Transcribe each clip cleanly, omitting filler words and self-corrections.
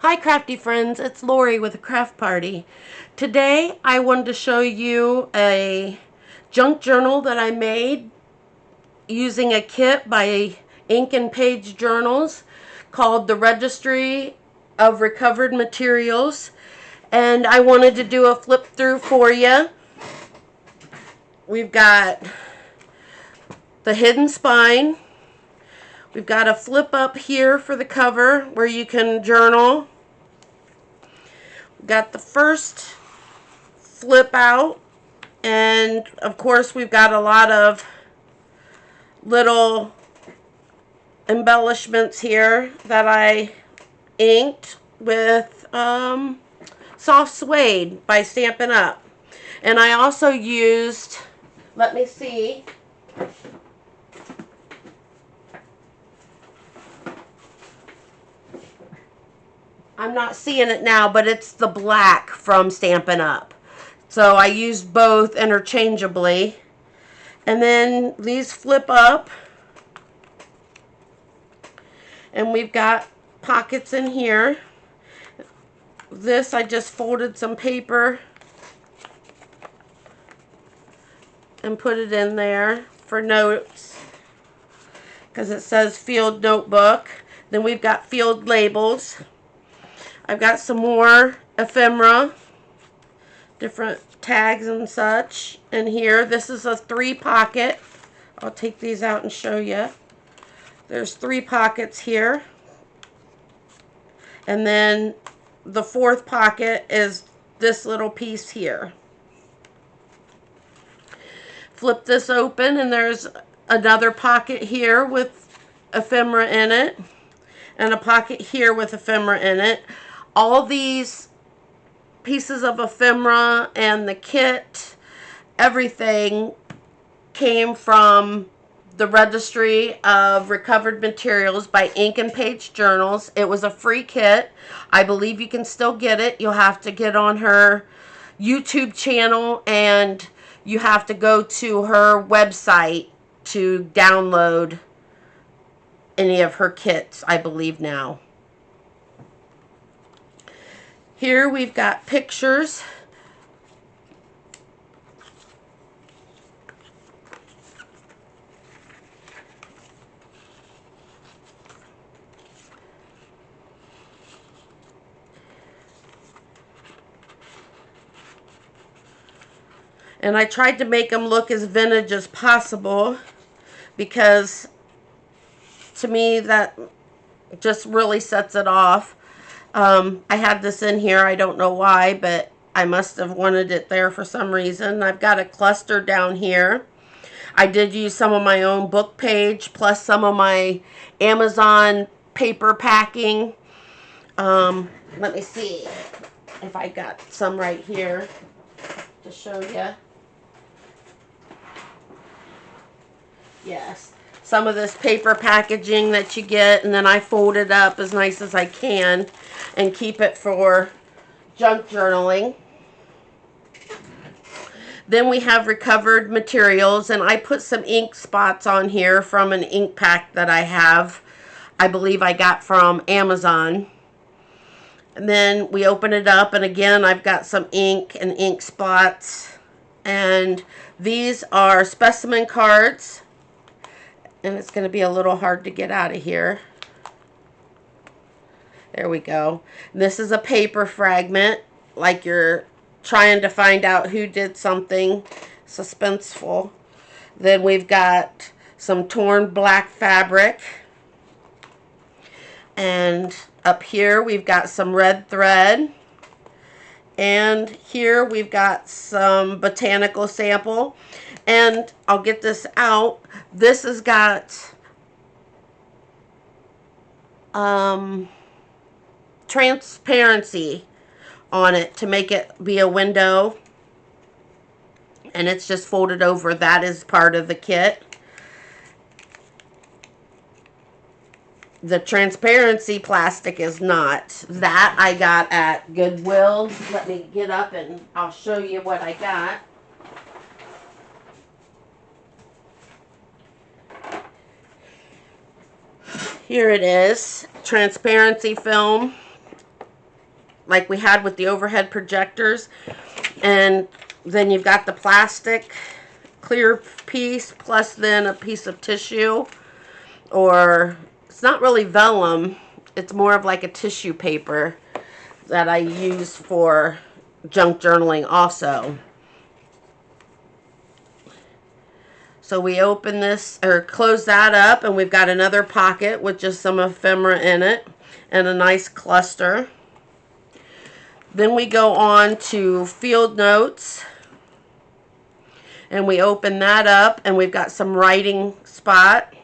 Hi crafty friends, it's Lori with a craft party. Today I wanted to show you a junk journal that I made using a kit by Ink and Page Journals called the Registry of Recovered Materials, and I wanted to do a flip through for you. We've got the hidden spine. We've got a flip up here for the cover where you can journal. Got the first flip out, and of course we've got a lot of little embellishments here that I inked with soft suede by Stampin' Up. And I also used, let me see, I'm not seeing it now, but it's the black from Stampin' Up. So I used both interchangeably. And then these flip up. And we've got pockets in here. This, I just folded some paper and put it in there for notes, because it says field notebook. Then we've got field labels. I've got some more ephemera, different tags and such in here. This is a 3-pocket. I'll take these out and show you. There's 3 pockets here. And then the 4th pocket is this little piece here. Flip this open and there's another pocket here with ephemera in it. And a pocket here with ephemera in it. All these pieces of ephemera and the kit, everything came from the Registry of Recovered Materials by Ink and Page Journals. It was a free kit. I believe you can still get it. You'll have to get on her YouTube channel and you have to go to her website to download any of her kits, I believe now. Here we've got pictures. And I tried to make them look as vintage as possible, because to me that just really sets it off. I had this in here, I don't know why, but I must have wanted it there for some reason. I've got a cluster down here. I did use some of my own book page plus some of my Amazon paper packing. Let me see if I got some right here to show you. Yes, some of this paper packaging that you get, and then I fold it up as nice as I can and keep it for junk journaling. Then we have recovered materials, and I put some ink spots on here from an ink pack that I have. I believe I got from Amazon. And then we open it up, and again I've got some ink and ink spots. And these are specimen cards. And it's going to be a little hard to get out of here. There we go. This is a paper fragment, like you're trying to find out who did something suspenseful. Then we've got some torn black fabric. And up here we've got some red thread. And here we've got some botanical sample. And I'll get this out. This has got transparency on it to make it be a window. And it's just folded over. That is part of the kit. The transparency plastic is not. That I got at Goodwill. Let me get up and I'll show you what I got. Here it is, transparency film. like we had with the overhead projectors. And then you've got the plastic clear piece plus then a piece of tissue, or it's not really vellum, it's more of like a tissue paper that I use for junk journaling also. So we open this or close that up, and we've got another pocket with just some ephemera in it and a nice cluster. Then we go on to field notes, and we open that up, and we've got some writing spot.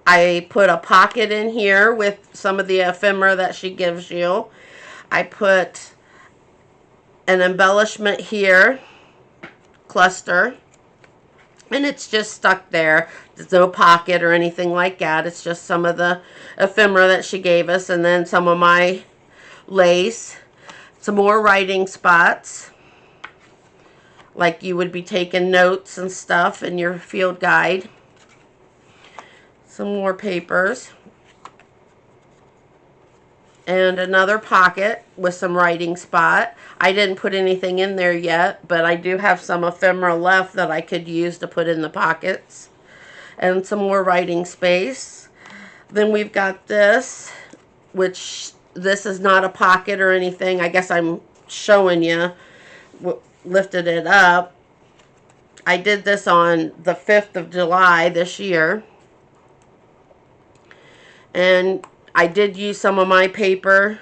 I put a pocket in here with some of the ephemera that she gives you. I put an embellishment here, cluster, and it's just stuck there. There's no pocket or anything like that. It's just some of the ephemera that she gave us, and then some of my lace. Some more writing spots, like you would be taking notes and stuff in your field guide. Some more papers. And another pocket with some writing spot. I didn't put anything in there yet, but I do have some ephemera left that I could use to put in the pockets. And some more writing space. Then we've got this, which this is not a pocket or anything. I guess I'm showing you. Lifted it up. I did this on the 5th of July this year. And I did use some of my paper.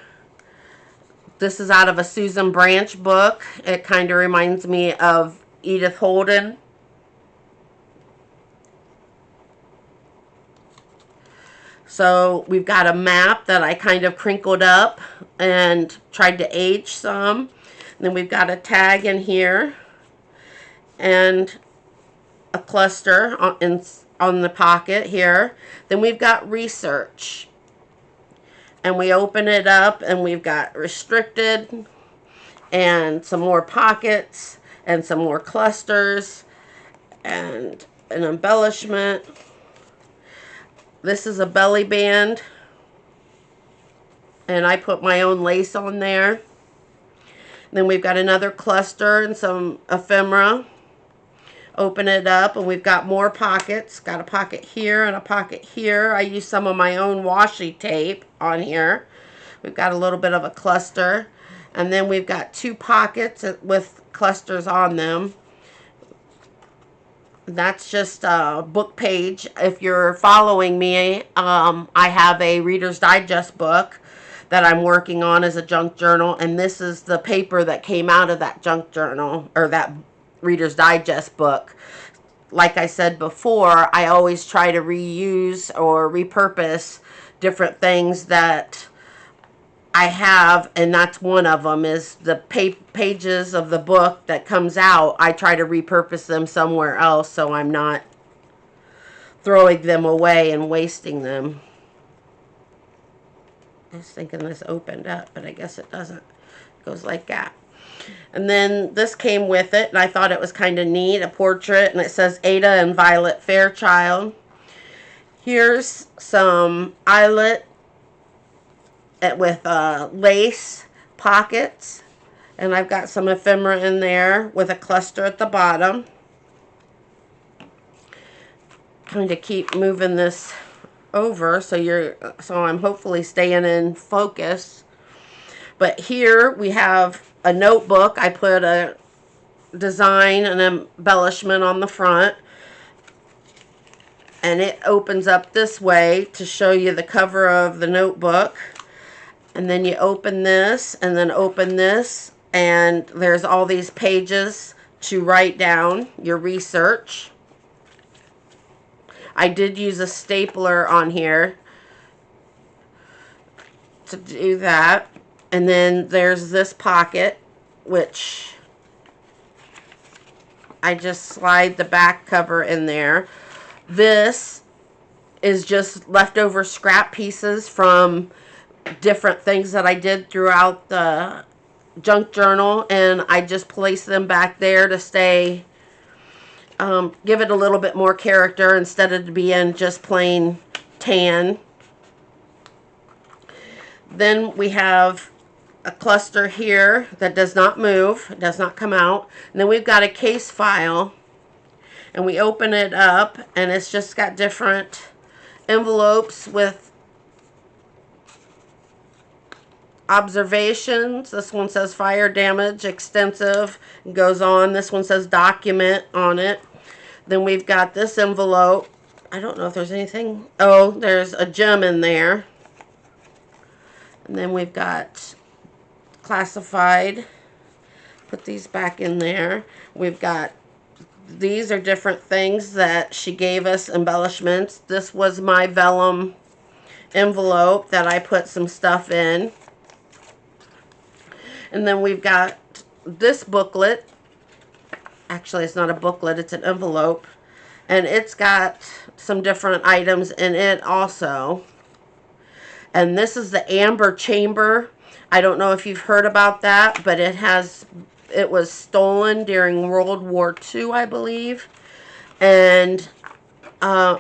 This is out of a Susan Branch book. It kind of reminds me of Edith Holden. So we've got a map that I kind of crinkled up and tried to age some. And then we've got a tag in here and a cluster on the pocket here. Then we've got research. And we open it up and we've got restricted and some more pockets and some more clusters and an embellishment. This is a belly band, and I put my own lace on there. And then we've got another cluster and some ephemera. Open it up, and we've got more pockets. Got a pocket here and a pocket here. I used some of my own washi tape on here. We've got a little bit of a cluster, and then we've got 2 pockets with clusters on them. That's just a book page. If you're following me, I have a Reader's Digest book that I'm working on as a junk journal, and this is the paper that came out of that junk journal, or that Reader's Digest book. Like I said before, I always try to reuse or repurpose different things that I have, and that's one of them, is the pages of the book that comes out. I try to repurpose them somewhere else so I'm not throwing them away and wasting them. I was thinking this opened up, but I guess it doesn't. It goes like that. And then this came with it, and I thought it was kind of neat, a portrait, and it says Ada and Violet Fairchild. Here's some eyelet with lace pockets, and I've got some ephemera in there with a cluster at the bottom. Kind of keep moving this over so I'm hopefully staying in focus. But here we have a notebook. I put a design and embellishment on the front, and it opens up this way to show you the cover of the notebook. And then you open this, and then open this, and there's all these pages to write down your research. I did use a stapler on here to do that. And then there's this pocket, which I just slide the back cover in there. This is just leftover scrap pieces from different things that I did throughout the junk journal, and I just place them back there to stay, give it a little bit more character instead of being just plain tan. Then we have a cluster here that does not move, it does not come out. And then we've got a case file, and we open it up, and it's just got different envelopes with observations. This one says fire damage extensive, it goes on. This one says document on it. Then we've got this envelope. I don't know if there's anything. Oh, there's a gem in there. And then we've got classified. Put these back in there. We've got, these are different things that she gave us, embellishments. This was my vellum envelope that I put some stuff in. And then we've got this booklet. Actually, it's not a booklet, it's an envelope. And it's got some different items in it also. And this is the amber chamber. I don't know if you've heard about that, but it was stolen during World War II, I believe. And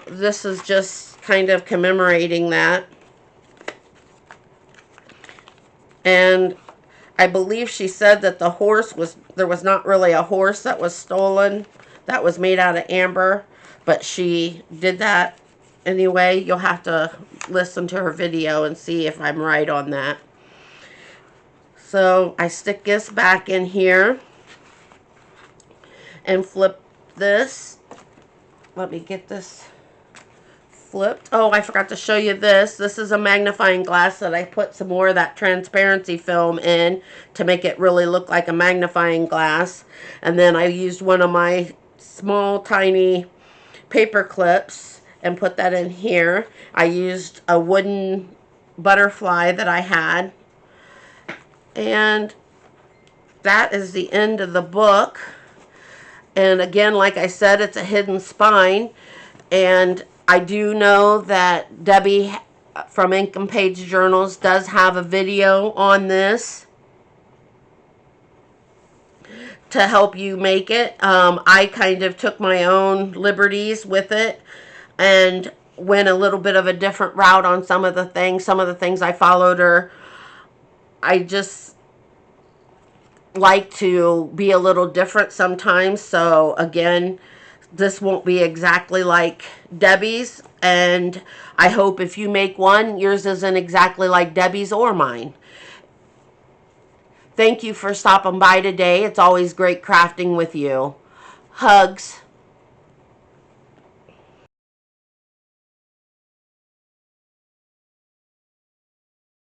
this is just kind of commemorating that. And I believe she said that the horse was, there was not really a horse that was stolen that was made out of amber, but she did that anyway. You'll have to listen to her video and see if I'm right on that. So I stick this back in here and flip this. Let me get this flipped. Oh, I forgot to show you this. This is a magnifying glass that I put some more of that transparency film in to make it really look like a magnifying glass. And then I used one of my small tiny paper clips and put that in here. I used a wooden butterfly that I had. And that is the end of the book. And again, like I said, it's a hidden spine. And I do know that Debbie from Ink and Page Journals does have a video on this to help you make it. I kind of took my own liberties with it and went a little bit of a different route on some of the things. Some of the things I followed her. I just like to be a little different sometimes. So again, this won't be exactly like Debbie's, and I hope if you make one, yours isn't exactly like Debbie's or mine. Thank you for stopping by today. It's always great crafting with you. Hugs.